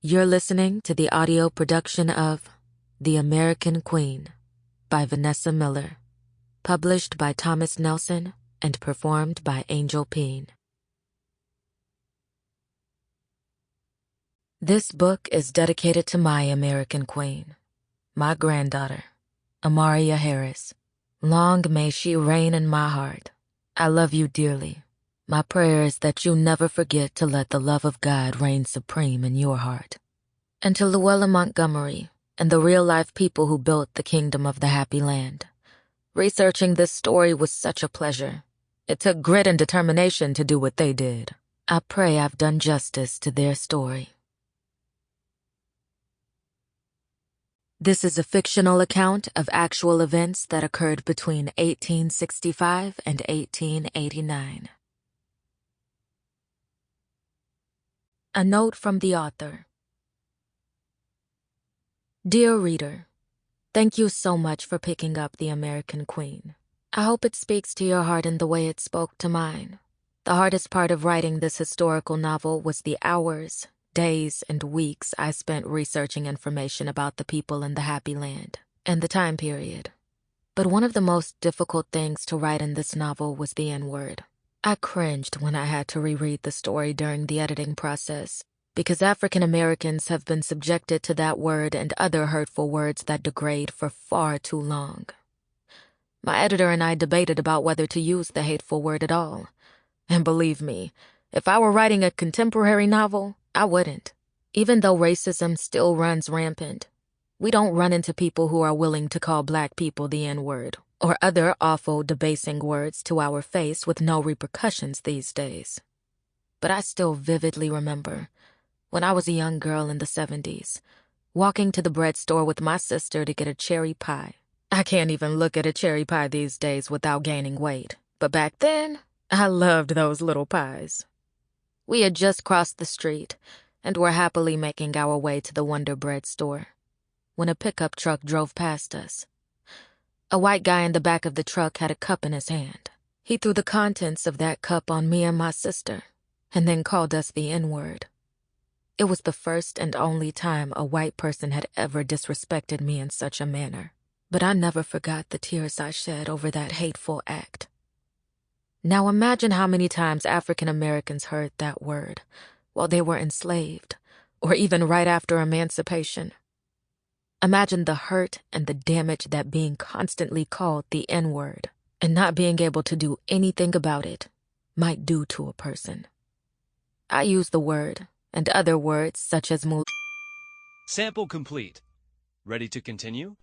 You're listening to the audio production of The American Queen by Vanessa Miller, published by Thomas Nelson and performed by Angel Pean. This book is dedicated to my American Queen, my granddaughter, Amaria Harris. Long may she reign in my heart. I love you dearly. My prayer is that you never forget to let the love of God reign supreme in your heart. And to Luella Montgomery and the real-life people who built the kingdom of the happy land. Researching this story was such a pleasure. It took grit and determination to do what they did. I pray I've done justice to their story. This is a fictional account of actual events that occurred between 1865 and 1889. A note from the author. Dear reader, thank you so much for picking up The American Queen. I hope it speaks to your heart in the way it spoke to mine. The hardest part of writing this historical novel was the hours, days, and weeks I spent researching information about the people in the Happy Land and the time period. But one of the most difficult things to write in this novel was the N-word. I cringed when I had to reread the story during the editing process, because African Americans have been subjected to that word and other hurtful words that degrade for far too long. My editor and I debated about whether to use the hateful word at all. And believe me, if I were writing a contemporary novel, I wouldn't. Even though racism still runs rampant, we don't run into people who are willing to call Black people the N-word or other awful, debasing words to our face with no repercussions these days. But I still vividly remember, when I was a young girl in the 70s, walking to the bread store with my sister to get a cherry pie. I can't even look at a cherry pie these days without gaining weight. But back then, I loved those little pies. We had just crossed the street and were happily making our way to the Wonder Bread store when a pickup truck drove past us. A white guy in the back of the truck had a cup in his hand. He threw the contents of that cup on me and my sister, and then called us the N-word. It was the first and only time a white person had ever disrespected me in such a manner, but I never forgot the tears I shed over that hateful act. Now imagine how many times African Americans heard that word while they were enslaved, or even right after emancipation. Imagine the hurt and the damage that being constantly called the N-word and not being able to do anything about it might do to a person. I use the word and other words such as Sample complete. Ready to continue?